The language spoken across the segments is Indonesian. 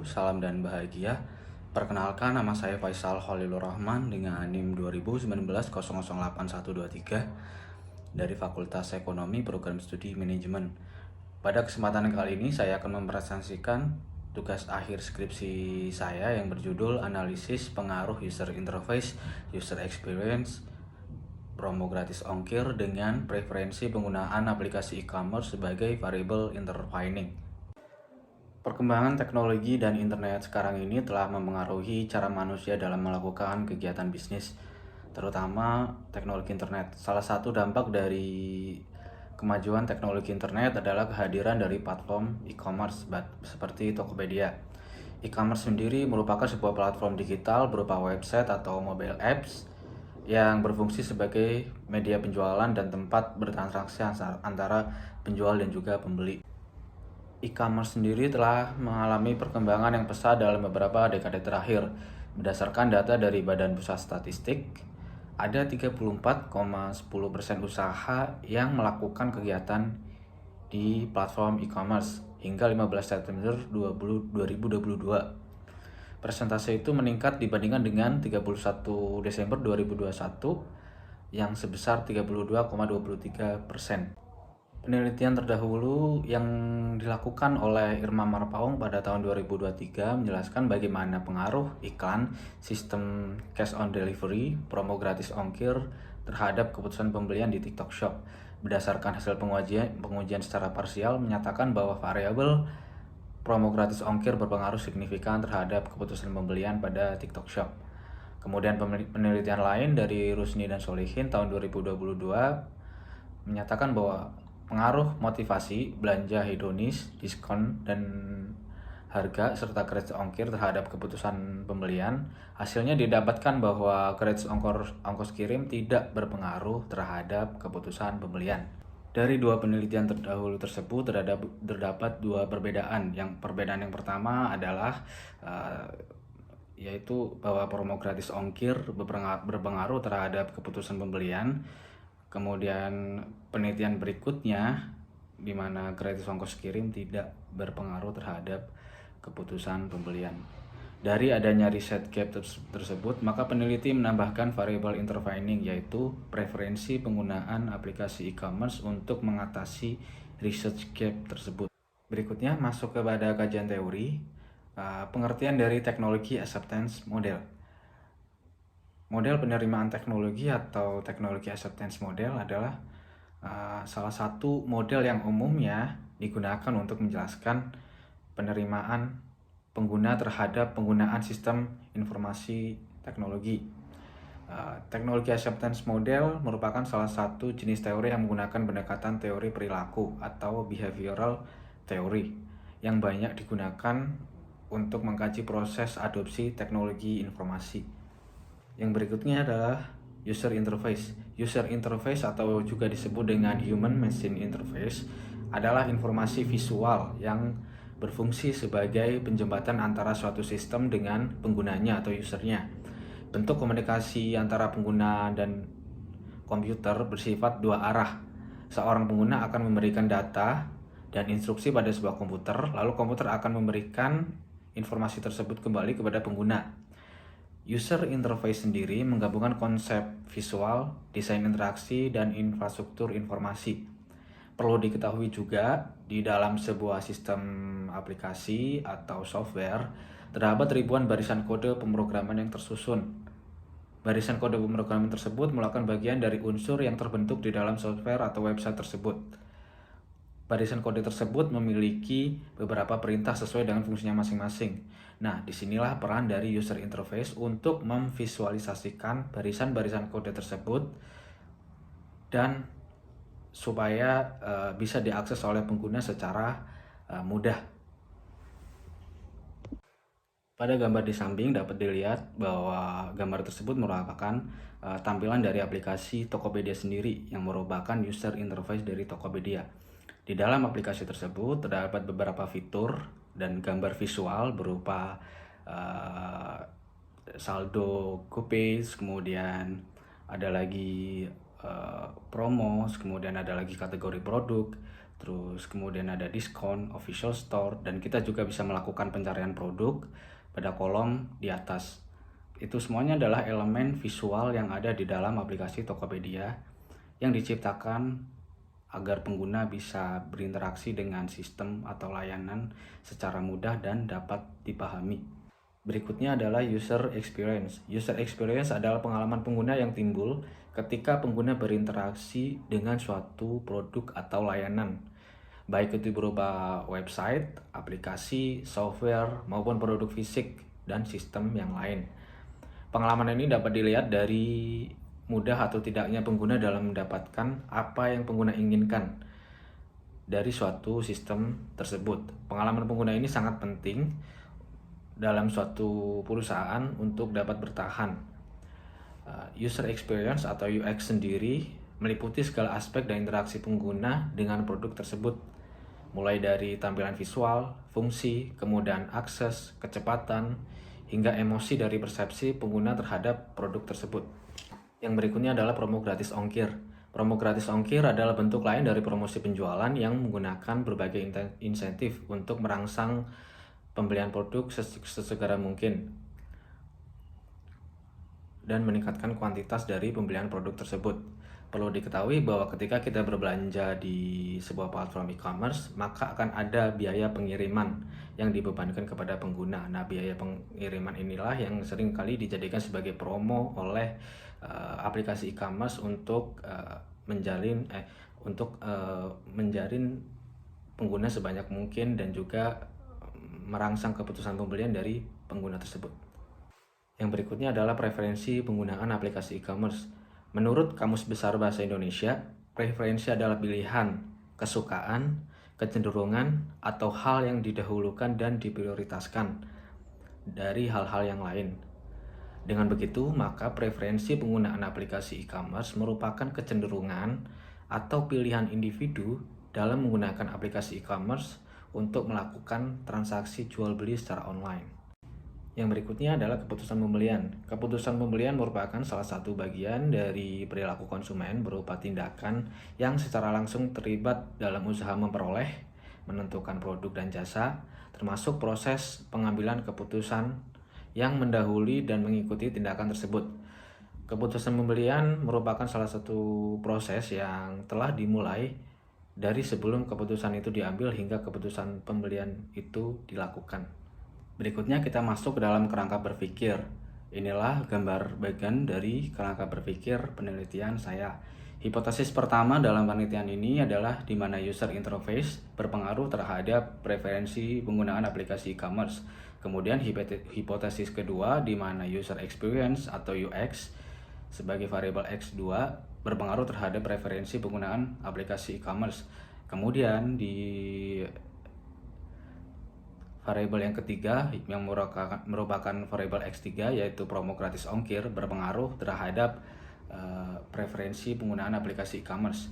Salam dan bahagia. Perkenalkan, nama saya Faisal Khalilur Rahman dengan NIM 2019 008123 dari Fakultas Ekonomi Program Studi Manajemen. Pada kesempatan kali ini saya akan mempresentasikan tugas akhir skripsi saya yang berjudul Analisis Pengaruh User Interface, User Experience, promo gratis ongkir dengan preferensi penggunaan aplikasi e-commerce sebagai variable intervening. Perkembangan teknologi dan internet sekarang ini telah mempengaruhi cara manusia dalam melakukan kegiatan bisnis, terutama teknologi internet. Salah satu dampak dari kemajuan teknologi internet adalah kehadiran dari platform e-commerce seperti Tokopedia. E-commerce sendiri merupakan sebuah platform digital berupa website atau mobile apps yang berfungsi sebagai media penjualan dan tempat bertransaksi antara penjual dan juga pembeli. E-commerce sendiri telah mengalami perkembangan yang pesat dalam beberapa dekade terakhir. Berdasarkan data dari Badan Pusat Statistik, ada 34,10% usaha yang melakukan kegiatan di platform e-commerce hingga 15 September 2022. Persentase itu meningkat dibandingkan dengan 31 Desember 2021 yang sebesar 32,23%. Penelitian terdahulu yang dilakukan oleh Irma Marpaung pada tahun 2023 menjelaskan bagaimana pengaruh iklan, sistem cash on delivery, promo gratis ongkir terhadap keputusan pembelian di TikTok Shop. Berdasarkan hasil pengujian secara parsial menyatakan bahwa variabel promo gratis ongkir berpengaruh signifikan terhadap keputusan pembelian pada TikTok Shop. Kemudian penelitian lain dari Rusni dan Solihin tahun 2022 menyatakan bahwa pengaruh motivasi, belanja hedonis, diskon, dan harga, serta kredit ongkir terhadap keputusan pembelian. Hasilnya didapatkan bahwa kredit ongkos kirim tidak berpengaruh terhadap keputusan pembelian. Dari dua penelitian terdahulu tersebut terdapat dua perbedaan. Perbedaan yang pertama adalah yaitu bahwa promo gratis ongkir berpengaruh terhadap keputusan pembelian. Kemudian penelitian berikutnya di mana gratis ongkos kirim tidak berpengaruh terhadap keputusan pembelian. Dari adanya riset gap tersebut, maka peneliti menambahkan variabel intervening, yaitu preferensi penggunaan aplikasi e-commerce untuk mengatasi research gap tersebut. Berikutnya masuk kepada kajian teori, pengertian dari teknologi acceptance model. Model penerimaan teknologi atau teknologi acceptance model adalah salah satu model yang umumnya digunakan untuk menjelaskan penerimaan pengguna terhadap penggunaan sistem informasi teknologi. Teknologi acceptance model merupakan salah satu jenis teori yang menggunakan pendekatan teori perilaku atau behavioral theory yang banyak digunakan untuk mengkaji proses adopsi teknologi informasi. Yang berikutnya adalah user interface. User interface atau juga disebut dengan human machine interface adalah informasi visual yang berfungsi sebagai penjembatan antara suatu sistem dengan penggunanya atau usernya. Bentuk komunikasi antara pengguna dan komputer bersifat dua arah. Seorang pengguna akan memberikan data dan instruksi pada sebuah komputer, lalu komputer akan memberikan informasi tersebut kembali kepada pengguna. User interface sendiri menggabungkan konsep visual, desain interaksi, dan infrastruktur informasi. Perlu diketahui juga, di dalam sebuah sistem aplikasi atau software, terdapat ribuan barisan kode pemrograman yang tersusun. Barisan kode pemrograman tersebut merupakan bagian dari unsur yang terbentuk di dalam software atau website tersebut. Barisan kode tersebut memiliki beberapa perintah sesuai dengan fungsinya masing-masing. Nah, disinilah peran dari user interface untuk memvisualisasikan barisan-barisan kode tersebut dan supaya bisa diakses oleh pengguna secara mudah. Pada gambar di samping dapat dilihat bahwa gambar tersebut merupakan tampilan dari aplikasi Tokopedia sendiri yang merupakan user interface dari Tokopedia. Di dalam aplikasi tersebut terdapat beberapa fitur dan gambar visual berupa saldo GoPay, kemudian ada lagi promo, kemudian ada lagi kategori produk, terus kemudian ada diskon, official store, dan kita juga bisa melakukan pencarian produk pada kolom di atas. Itu semuanya adalah elemen visual yang ada di dalam aplikasi Tokopedia yang diciptakan agar pengguna bisa berinteraksi dengan sistem atau layanan secara mudah dan dapat dipahami. Berikutnya adalah user experience. User experience adalah pengalaman pengguna yang timbul ketika pengguna berinteraksi dengan suatu produk atau layanan, baik itu berupa website, aplikasi, software, maupun produk fisik dan sistem yang lain. Pengalaman ini dapat dilihat dari mudah atau tidaknya pengguna dalam mendapatkan apa yang pengguna inginkan dari suatu sistem tersebut. Pengalaman pengguna ini sangat penting dalam suatu perusahaan untuk dapat bertahan. User experience atau UX sendiri meliputi segala aspek dan interaksi pengguna dengan produk tersebut, mulai dari tampilan visual, fungsi, kemudahan akses, kecepatan, hingga emosi dari persepsi pengguna terhadap produk tersebut. Yang berikutnya adalah promo gratis ongkir. Promo gratis ongkir adalah bentuk lain dari promosi penjualan yang menggunakan berbagai insentif untuk merangsang pembelian produk sesegera mungkin dan meningkatkan kuantitas dari pembelian produk tersebut. Perlu diketahui bahwa ketika kita berbelanja di sebuah platform e-commerce, maka akan ada biaya pengiriman yang dibebankan kepada pengguna. Nah, biaya pengiriman inilah yang sering kali dijadikan sebagai promo oleh aplikasi e-commerce untuk menjalin pengguna sebanyak mungkin dan juga merangsang keputusan pembelian dari pengguna tersebut. Yang berikutnya adalah preferensi penggunaan aplikasi e-commerce. Menurut Kamus Besar Bahasa Indonesia, preferensi adalah pilihan, kesukaan, kecenderungan, atau hal yang didahulukan dan diprioritaskan dari hal-hal yang lain. Dengan begitu, maka preferensi penggunaan aplikasi e-commerce merupakan kecenderungan atau pilihan individu dalam menggunakan aplikasi e-commerce untuk melakukan transaksi jual beli secara online. Yang berikutnya adalah keputusan pembelian. Keputusan pembelian merupakan salah satu bagian dari perilaku konsumen berupa tindakan yang secara langsung terlibat dalam usaha memperoleh, menentukan produk dan jasa, termasuk proses pengambilan keputusan yang mendahului dan mengikuti tindakan tersebut. Keputusan pembelian merupakan salah satu proses yang telah dimulai dari sebelum keputusan itu diambil hingga keputusan pembelian itu dilakukan. Berikutnya kita masuk ke dalam kerangka berpikir. Inilah gambar bagian dari kerangka berpikir penelitian saya. Hipotesis pertama dalam penelitian ini adalah di mana user interface berpengaruh terhadap preferensi penggunaan aplikasi e-commerce. Kemudian hipotesis kedua di mana user experience atau UX sebagai variabel X2 berpengaruh terhadap preferensi penggunaan aplikasi e-commerce. Kemudian di variabel yang ketiga yang merupakan variabel X3 yaitu promo gratis ongkir berpengaruh terhadap preferensi penggunaan aplikasi e-commerce.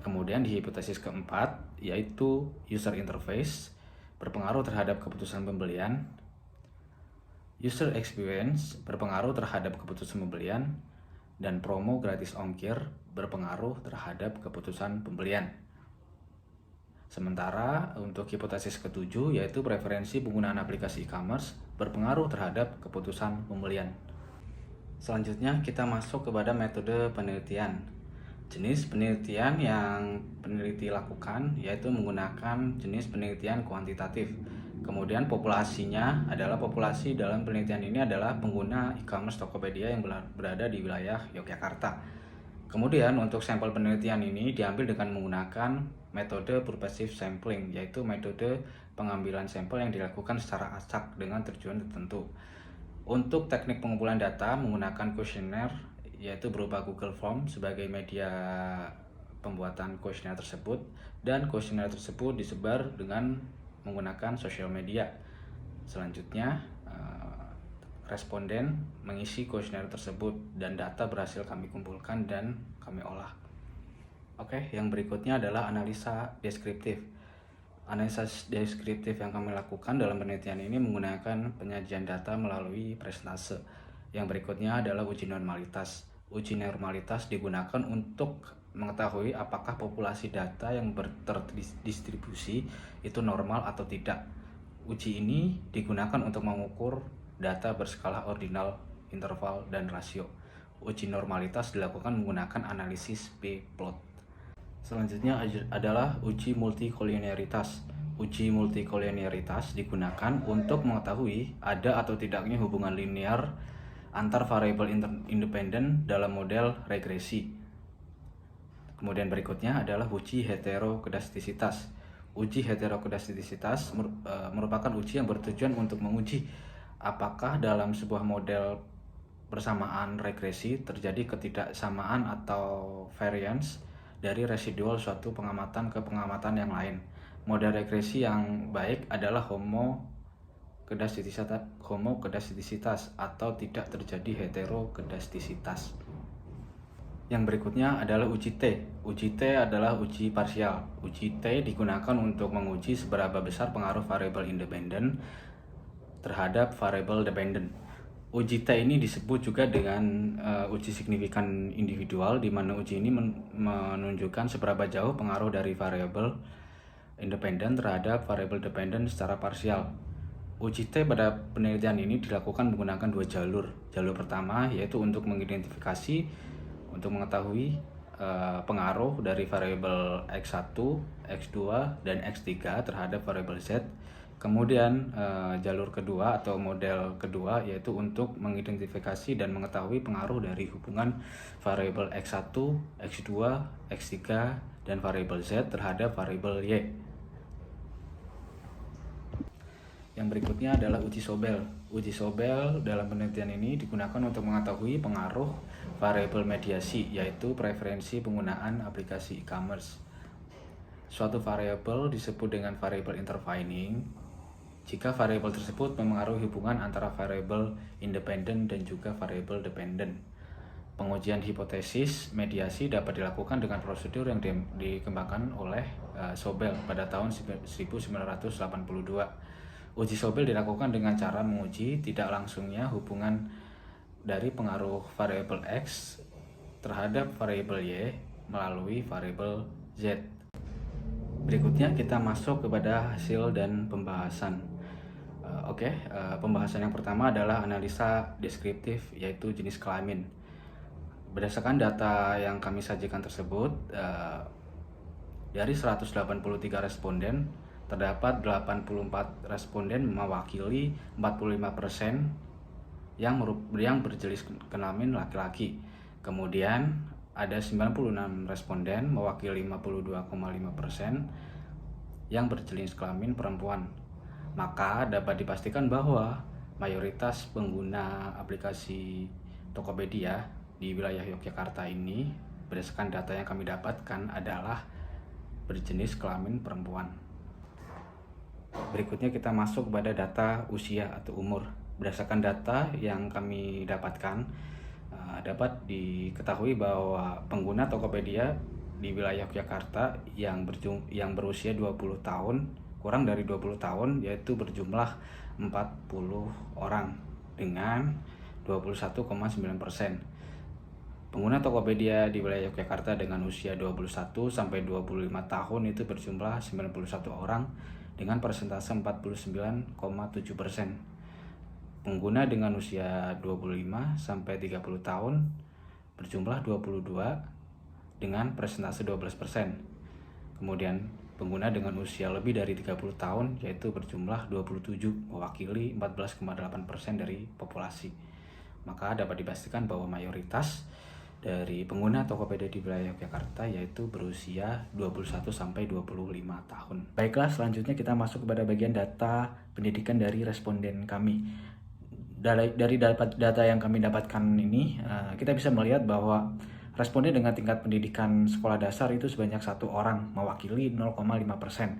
Kemudian di hipotesis keempat yaitu user interface berpengaruh terhadap keputusan pembelian. User experience berpengaruh terhadap keputusan pembelian dan promo gratis ongkir berpengaruh terhadap keputusan pembelian. Sementara untuk hipotesis ketujuh yaitu preferensi penggunaan aplikasi e-commerce berpengaruh terhadap keputusan pembelian. Selanjutnya kita masuk kepada metode penelitian. Jenis penelitian yang peneliti lakukan yaitu menggunakan jenis penelitian kuantitatif. Kemudian populasinya adalah populasi dalam penelitian ini adalah pengguna e-commerce Tokopedia yang berada di wilayah Yogyakarta. Kemudian untuk sampel penelitian ini diambil dengan menggunakan metode purposive sampling, yaitu metode pengambilan sampel yang dilakukan secara acak dengan tujuan tertentu. Untuk teknik pengumpulan data menggunakan kuesioner, yaitu berupa Google Form sebagai media pembuatan kuesioner tersebut, dan kuesioner tersebut disebar dengan menggunakan sosial media. Selanjutnya responden mengisi kuesioner tersebut dan data berhasil kami kumpulkan dan kami olah. Oke, yang berikutnya adalah analisa deskriptif. Analisa deskriptif yang kami lakukan dalam penelitian ini menggunakan penyajian data melalui presentase. Yang berikutnya adalah uji normalitas. Uji normalitas digunakan untuk mengetahui apakah populasi data yang terdistribusi itu normal atau tidak. Uji ini digunakan untuk mengukur data berskala ordinal, interval, dan rasio. Uji normalitas dilakukan menggunakan analisis p-plot. Selanjutnya adalah uji multikolinearitas. Uji multikolinearitas digunakan untuk mengetahui ada atau tidaknya hubungan linear antar variabel independen dalam model regresi. Kemudian berikutnya adalah uji heterokedastisitas. Uji heterokedastisitas merupakan uji yang bertujuan untuk menguji apakah dalam sebuah model persamaan regresi terjadi ketidaksamaan atau variance dari residual suatu pengamatan ke pengamatan yang lain. Model regresi yang baik adalah homokedastisitas atau tidak terjadi heterokedastisitas. Yang berikutnya adalah uji T. Uji T adalah uji parsial. Uji T digunakan untuk menguji seberapa besar pengaruh variabel independen terhadap variabel dependen. Uji T ini disebut juga dengan uji signifikan individual, di mana uji ini menunjukkan seberapa jauh pengaruh dari variabel independen terhadap variabel dependen secara parsial. Uji T pada penelitian ini dilakukan menggunakan dua jalur. Jalur pertama yaitu untuk mengidentifikasi, untuk mengetahui pengaruh dari variabel X1, X2, dan X3 terhadap variabel Z. Kemudian jalur kedua atau model kedua yaitu untuk mengidentifikasi dan mengetahui pengaruh dari hubungan variabel X1, X2, X3, dan variabel Z terhadap variabel Y. Yang berikutnya adalah uji Sobel. Uji Sobel dalam penelitian ini digunakan untuk mengetahui pengaruh variabel mediasi, yaitu preferensi penggunaan aplikasi e-commerce. Suatu variabel disebut dengan variabel intervening jika variabel tersebut memengaruhi hubungan antara variabel independen dan juga variabel dependen. Pengujian hipotesis mediasi dapat dilakukan dengan prosedur yang dikembangkan oleh Sobel pada tahun 1982. Uji Sobel dilakukan dengan cara menguji tidak langsungnya hubungan dari pengaruh variabel X terhadap variabel Y melalui variabel Z. Berikutnya kita masuk kepada hasil dan pembahasan. Pembahasan yang pertama adalah analisa deskriptif, yaitu jenis kelamin. Berdasarkan data yang kami sajikan tersebut, dari 183 responden, terdapat 84 responden mewakili 45% yang berjenis kelamin laki-laki. Kemudian ada 96 responden mewakili 52,5% yang berjenis kelamin perempuan. Maka dapat dipastikan bahwa mayoritas pengguna aplikasi Tokopedia di wilayah Yogyakarta ini berdasarkan data yang kami dapatkan adalah berjenis kelamin perempuan. Berikutnya kita masuk pada data usia atau umur. Berdasarkan data yang kami dapatkan, dapat diketahui bahwa pengguna Tokopedia di wilayah Yogyakarta yang berusia 20 tahun, kurang dari 20 tahun, yaitu berjumlah 40 orang dengan 21,9%. Pengguna Tokopedia di wilayah Yogyakarta dengan usia 21 sampai 25 tahun itu berjumlah 91 orang dengan persentase 49,7%. Pengguna dengan usia 25 sampai 30 tahun berjumlah 22 dengan persentase 12%. Kemudian pengguna dengan usia lebih dari 30 tahun yaitu berjumlah 27, mewakili 14,8% dari populasi. Maka dapat dipastikan bahwa mayoritas dari pengguna Tokopedia di wilayah Yogyakarta yaitu berusia 21 sampai 25 tahun. Baiklah, selanjutnya kita masuk kepada bagian data pendidikan dari responden kami. Dari data yang kami dapatkan ini, kita bisa melihat bahwa responden dengan tingkat pendidikan sekolah dasar itu sebanyak 1 orang, mewakili 0,5%.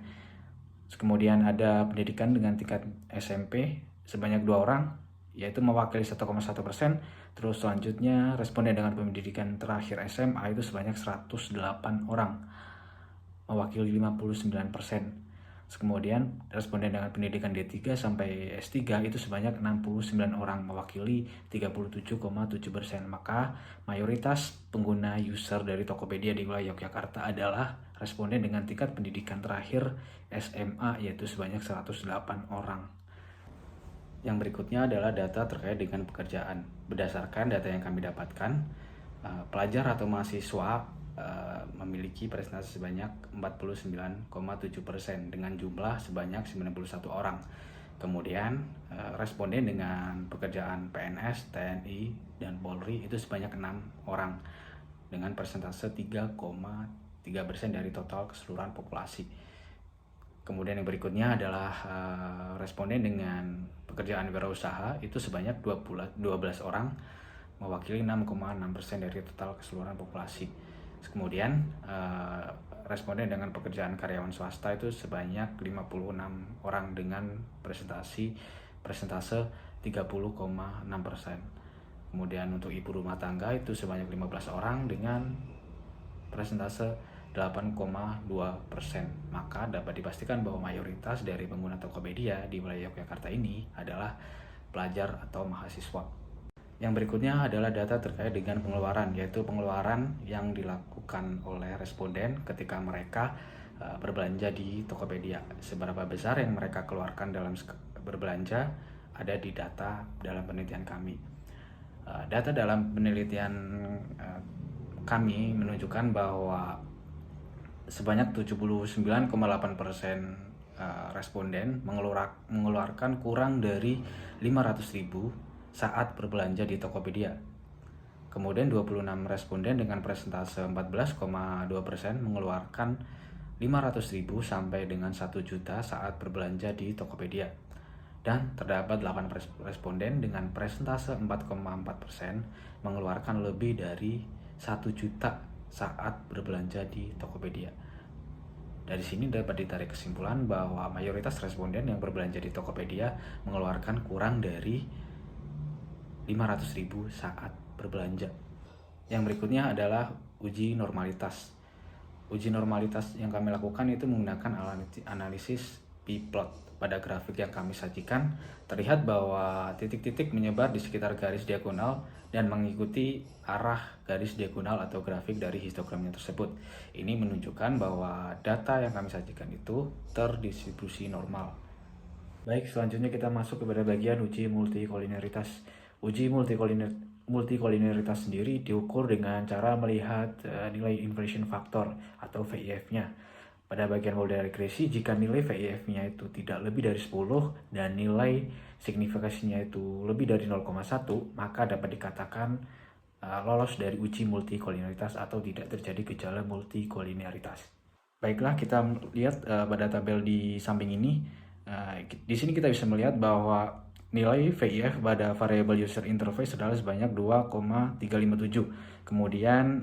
Kemudian ada pendidikan dengan tingkat SMP sebanyak 2 orang, yaitu mewakili 1,1%. Terus selanjutnya responden dengan pendidikan terakhir SMA itu sebanyak 108 orang, mewakili 59%. Kemudian responden dengan pendidikan D3 sampai S3 itu sebanyak 69 orang, mewakili 37,7%. Maka mayoritas pengguna user dari Tokopedia di wilayah Yogyakarta adalah responden dengan tingkat pendidikan terakhir SMA, yaitu sebanyak 108 orang. Yang berikutnya adalah data terkait dengan pekerjaan. Berdasarkan data yang kami dapatkan, pelajar atau mahasiswa memiliki prestasi sebanyak 49,7% dengan jumlah sebanyak 91 orang. Kemudian responden dengan pekerjaan PNS, TNI, dan Polri itu sebanyak 6 orang dengan persentase 3,3% dari total keseluruhan populasi. Kemudian yang berikutnya adalah responden dengan pekerjaan wirausaha itu sebanyak 12 orang, mewakili 6,6% dari total keseluruhan populasi. Kemudian responden dengan pekerjaan karyawan swasta itu sebanyak 56 orang dengan persentase 30,6%. Kemudian untuk ibu rumah tangga itu sebanyak 15 orang dengan persentase 8,2%. Maka dapat dipastikan bahwa mayoritas dari pengguna Tokopedia di wilayah Yogyakarta ini adalah pelajar atau mahasiswa. Yang berikutnya adalah data terkait dengan pengeluaran, yaitu pengeluaran yang dilakukan oleh responden ketika mereka berbelanja di Tokopedia. Seberapa besar yang mereka keluarkan dalam berbelanja ada di data dalam penelitian kami. Data dalam penelitian kami menunjukkan bahwa sebanyak 79,8% responden mengeluarkan kurang dari 500.000 saat berbelanja di Tokopedia. Kemudian 26 responden dengan persentase 14,2% mengeluarkan 500.000 sampai dengan 1 juta saat berbelanja di Tokopedia. Dan terdapat 8 responden dengan persentase 4,4% mengeluarkan lebih dari 1 juta saat berbelanja di Tokopedia. Dari sini dapat ditarik kesimpulan bahwa mayoritas responden yang berbelanja di Tokopedia mengeluarkan kurang dari 500.000 saat berbelanja. Yang berikutnya adalah uji normalitas. Uji normalitas yang kami lakukan itu menggunakan analisis p-plot. Pada grafik yang kami sajikan, terlihat bahwa titik-titik menyebar di sekitar garis diagonal dan mengikuti arah garis diagonal atau grafik dari histogramnya tersebut. Ini menunjukkan bahwa data yang kami sajikan itu terdistribusi normal. Baik, selanjutnya kita masuk kepada bagian uji multikolineritas. Uji multikolineritas sendiri diukur dengan cara melihat nilai inflation factor atau VIF-nya. Pada bagian model regresi, jika nilai VIF-nya itu tidak lebih dari 10 dan nilai signifikasinya itu lebih dari 0,1, maka dapat dikatakan lolos dari uji multikolineritas atau tidak terjadi gejala multikolineritas. Baiklah, kita lihat pada tabel di samping ini. Di sini kita bisa melihat bahwa nilai VIF pada variable user interface adalah sebanyak 2,357. Kemudian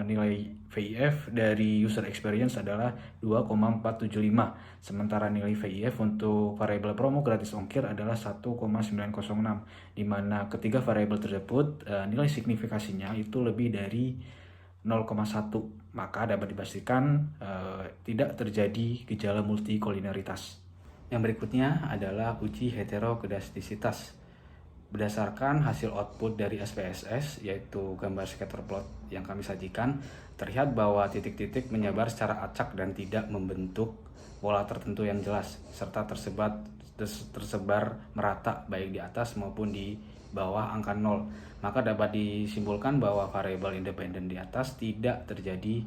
nilai VIF dari user experience adalah 2,475. Sementara nilai VIF untuk variabel promo gratis ongkir adalah 1,906, di mana ketiga variabel tersebut nilai signifikasinya itu lebih dari 0,1. Maka dapat dipastikan tidak terjadi gejala multikolineritas. Yang berikutnya adalah uji heterokedastisitas. Berdasarkan hasil output dari SPSS, yaitu gambar scatter plot yang kami sajikan, terlihat bahwa titik-titik menyebar secara acak dan tidak membentuk pola tertentu yang jelas, serta tersebar merata baik di atas maupun di bawah angka 0. Maka dapat disimpulkan bahwa variabel independen di atas tidak terjadi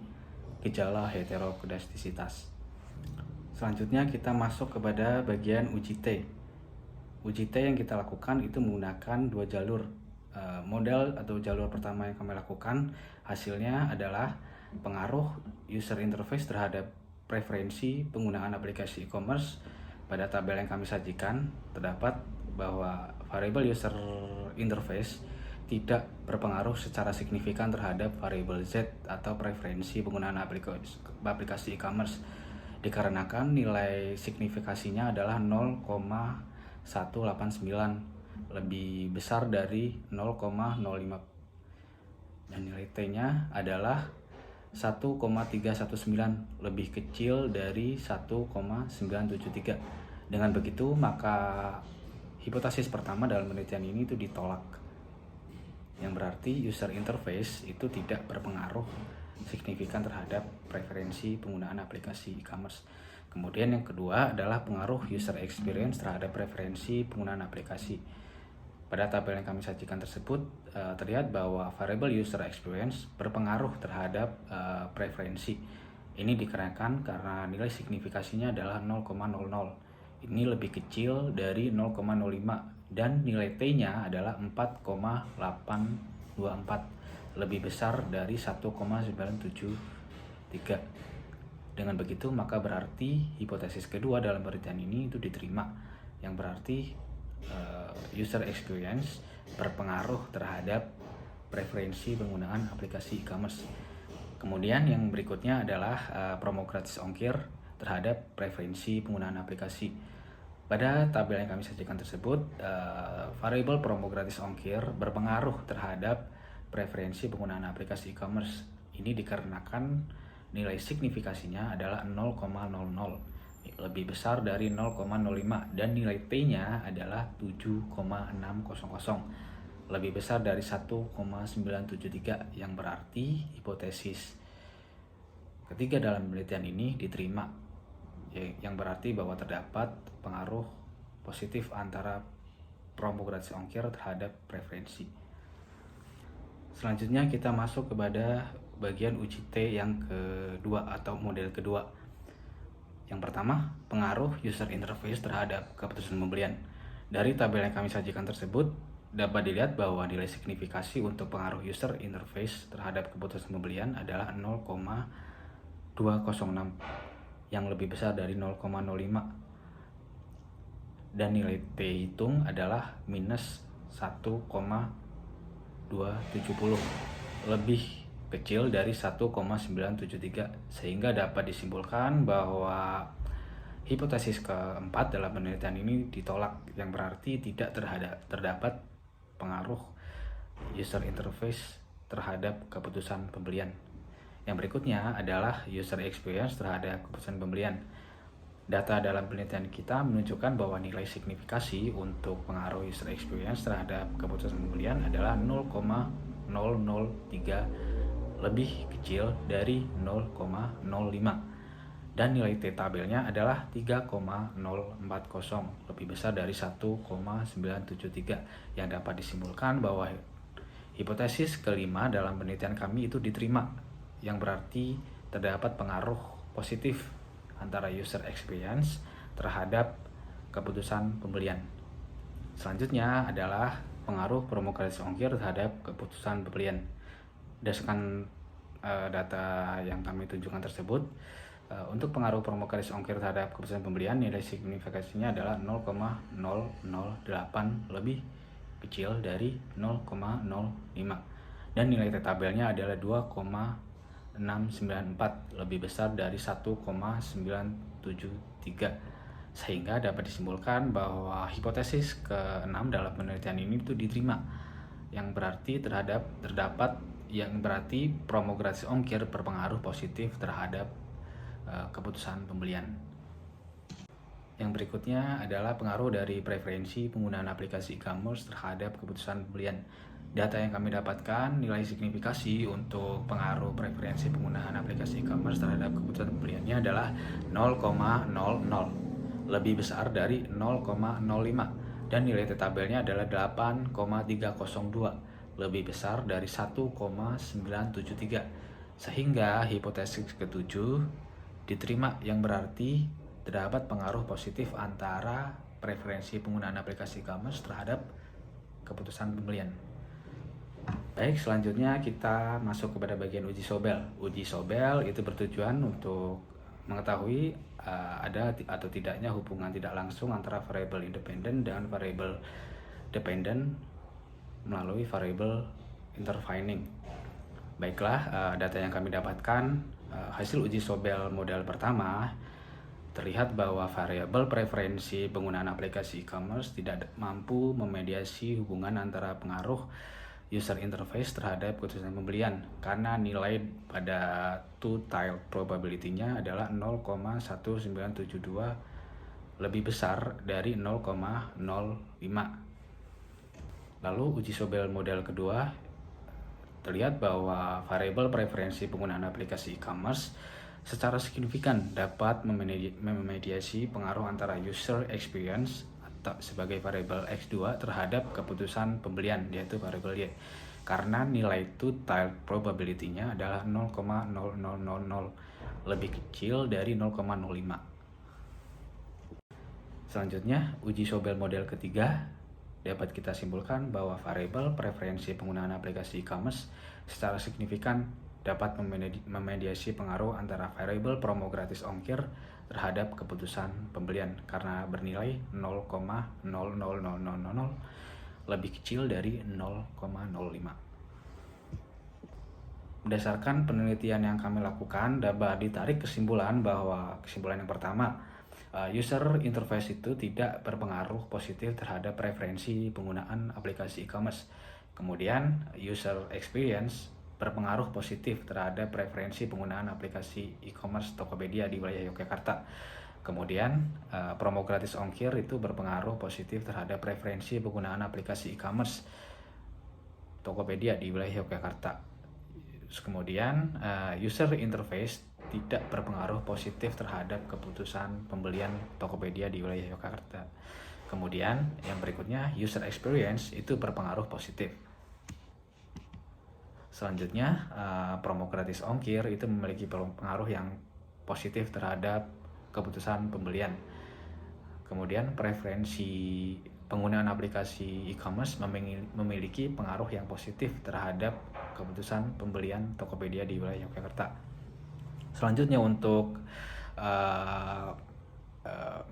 gejala heterokedastisitas. Selanjutnya kita masuk kepada bagian uji T. Uji T yang kita lakukan itu menggunakan dua jalur. Model atau jalur pertama yang kami lakukan hasilnya adalah pengaruh user interface terhadap preferensi penggunaan aplikasi e-commerce. Pada tabel yang kami sajikan terdapat bahwa variable user interface tidak berpengaruh secara signifikan terhadap variable Z atau preferensi penggunaan aplikasi e-commerce, dikarenakan nilai signifikasinya adalah 0,189, lebih besar dari 0,05, dan nilai T-nya adalah 1,319, lebih kecil dari 1,973. Dengan begitu, maka hipotesis pertama dalam penelitian ini itu ditolak. Yang berarti user interface itu tidak berpengaruh signifikan terhadap preferensi penggunaan aplikasi e-commerce. Kemudian yang kedua adalah pengaruh user experience terhadap preferensi penggunaan aplikasi. Pada tabel yang kami sajikan tersebut terlihat bahwa variable user experience berpengaruh terhadap preferensi. Ini dikarenakan karena nilai signifikasinya adalah 0,00. Ini lebih kecil dari 0,05 dan nilai T-nya adalah 4,824, lebih besar dari 1,973. Dengan begitu maka berarti hipotesis kedua dalam penelitian ini itu diterima, yang berarti user experience berpengaruh terhadap preferensi penggunaan aplikasi e-commerce. Kemudian yang berikutnya adalah promo gratis ongkir terhadap preferensi penggunaan aplikasi. Pada tabel yang kami sajikan tersebut, variabel promo gratis ongkir berpengaruh terhadap preferensi penggunaan aplikasi e-commerce. Ini dikarenakan nilai signifikasinya adalah 0,00, lebih besar dari 0,05 dan nilai T-nya adalah 7,600, lebih besar dari 1,973, yang berarti hipotesis ketiga dalam penelitian ini diterima, yang berarti bahwa terdapat pengaruh positif antara promo gratis ongkir terhadap preferensi. Selanjutnya kita masuk kepada bagian uji T yang kedua atau model kedua. Yang pertama, pengaruh user interface terhadap keputusan pembelian. Dari tabel yang kami sajikan tersebut, dapat dilihat bahwa nilai signifikasi untuk pengaruh user interface terhadap keputusan pembelian adalah 0,206, yang lebih besar dari 0,05. Dan nilai T hitung adalah minus 1,270, lebih kecil dari 1,973, sehingga dapat disimpulkan bahwa hipotesis keempat dalam penelitian ini ditolak, yang berarti tidak terdapat pengaruh user interface terhadap keputusan pembelian. Yang berikutnya adalah user experience terhadap keputusan pembelian. Data dalam penelitian kita menunjukkan bahwa nilai signifikasi untuk pengaruh user experience terhadap keputusan pembelian adalah 0,003, lebih kecil dari 0,05, dan nilai T tabelnya adalah 3,040, lebih besar dari 1,973, yang dapat disimpulkan bahwa hipotesis kelima dalam penelitian kami itu diterima, yang berarti terdapat pengaruh positif antara user experience terhadap keputusan pembelian. Selanjutnya adalah pengaruh promo gratis ongkir terhadap keputusan pembelian. Berdasarkan data yang kami tunjukkan tersebut, untuk pengaruh promo gratis ongkir terhadap keputusan pembelian, nilai signifikasinya adalah 0,008, lebih kecil dari 0,05, dan nilai T tabelnya adalah 2,694, lebih besar dari 1,973, sehingga dapat disimpulkan bahwa hipotesis ke-6 dalam penelitian ini itu diterima, yang berarti promo gratis ongkir berpengaruh positif terhadap keputusan pembelian. Yang berikutnya adalah pengaruh dari preferensi penggunaan aplikasi e-commerce terhadap keputusan pembelian. Data yang kami dapatkan, nilai signifikasi untuk pengaruh preferensi penggunaan aplikasi e-commerce terhadap keputusan pembeliannya adalah 0,00, lebih besar dari 0,05, dan nilai T tabelnya adalah 8,302, lebih besar dari 1,973, sehingga hipotesis ketujuh diterima, yang berarti terdapat pengaruh positif antara preferensi penggunaan aplikasi e-commerce terhadap keputusan pembelian. Baik, selanjutnya kita masuk kepada bagian uji Sobel. Uji Sobel itu bertujuan untuk mengetahui ada atau tidaknya hubungan tidak langsung antara variabel independen dan variabel dependen melalui variabel intervening. Baiklah, data yang kami dapatkan, hasil uji Sobel model pertama terlihat bahwa variabel preferensi penggunaan aplikasi e-commerce tidak mampu memediasi hubungan antara pengaruh user interface terhadap keputusan pembelian karena nilai pada two-tiled probability-nya adalah 0,1972 lebih besar dari 0,05. Lalu uji Sobel model kedua terlihat bahwa variabel preferensi penggunaan aplikasi e-commerce secara signifikan dapat memediasi pengaruh antara user experience atau sebagai variabel X2 terhadap keputusan pembelian, yaitu variabel Y, karena nilai two-tiled probability-nya adalah 0,0000 lebih kecil dari 0,05. Selanjutnya, uji Sobel model ketiga dapat kita simpulkan bahwa variabel preferensi penggunaan aplikasi e-commerce secara signifikan dapat memediasi pengaruh antara variabel promo gratis ongkir terhadap keputusan pembelian karena bernilai 0,00000 lebih kecil dari 0,05. Berdasarkan penelitian yang kami lakukan, dapat ditarik kesimpulan bahwa kesimpulan yang pertama, user interface itu tidak berpengaruh positif terhadap preferensi penggunaan aplikasi e-commerce. Kemudian, user experience berpengaruh positif terhadap preferensi penggunaan aplikasi e-commerce Tokopedia di wilayah Yogyakarta. Kemudian, promo gratis ongkir itu berpengaruh positif terhadap preferensi penggunaan aplikasi e-commerce Tokopedia di wilayah Yogyakarta. Kemudian, user interface tidak berpengaruh positif terhadap keputusan pembelian Tokopedia di wilayah Yogyakarta. Kemudian yang berikutnya, user experience itu berpengaruh positif. Selanjutnya, promo gratis ongkir itu memiliki pengaruh yang positif terhadap keputusan pembelian. Kemudian preferensi penggunaan aplikasi e-commerce memiliki pengaruh yang positif terhadap keputusan pembelian Tokopedia di wilayah Yogyakarta. Selanjutnya untuk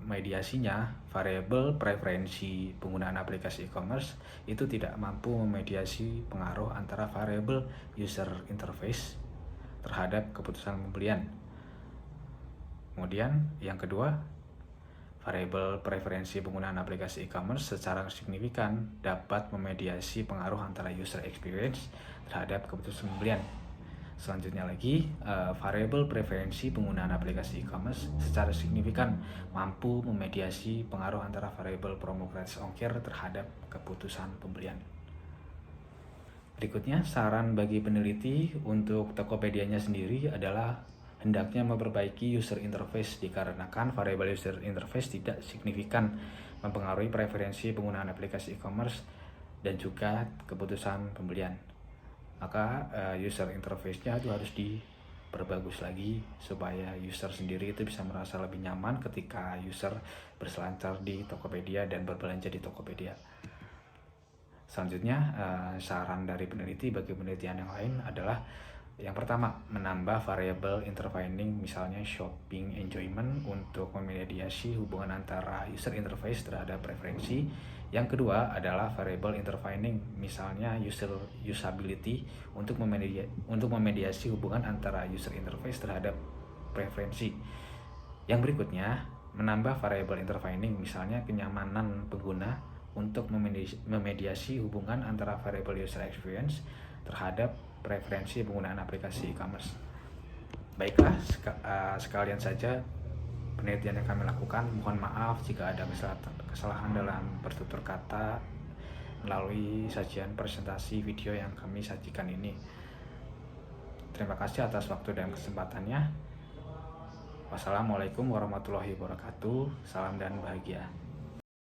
mediasinya, variabel preferensi penggunaan aplikasi e-commerce itu tidak mampu memediasi pengaruh antara variabel user interface terhadap keputusan pembelian. Kemudian yang kedua, variabel preferensi penggunaan aplikasi e-commerce secara signifikan dapat memediasi pengaruh antara user experience terhadap keputusan pembelian. Selanjutnya lagi, variabel preferensi penggunaan aplikasi e-commerce secara signifikan mampu memediasi pengaruh antara variabel promo gratis ongkir terhadap keputusan pembelian. Berikutnya, saran bagi peneliti untuk Tokopedia-nya sendiri adalah hendaknya memperbaiki user interface dikarenakan variabel user interface tidak signifikan mempengaruhi preferensi penggunaan aplikasi e-commerce dan juga keputusan pembelian. Maka user interface-nya itu harus diperbagus lagi supaya user sendiri itu bisa merasa lebih nyaman ketika user berselancar di Tokopedia dan berbelanja di Tokopedia. Selanjutnya, saran dari peneliti bagi penelitian yang lain adalah yang pertama, menambah variabel intervening misalnya shopping enjoyment untuk memediasi hubungan antara user interface terhadap preferensi. Yang kedua adalah variabel intervening misalnya usability untuk memediasi hubungan antara user interface terhadap preferensi. Yang berikutnya, menambah variabel intervening misalnya kenyamanan pengguna untuk memediasi hubungan antara variabel user experience terhadap preferensi penggunaan aplikasi e-commerce. Baiklah, sekalian saja penelitian yang kami lakukan. Mohon maaf jika ada kesalahan dalam bertutur kata melalui sajian presentasi video yang kami sajikan ini. Terima kasih atas waktu dan kesempatannya. Wassalamualaikum warahmatullahi wabarakatuh. Salam dan bahagia.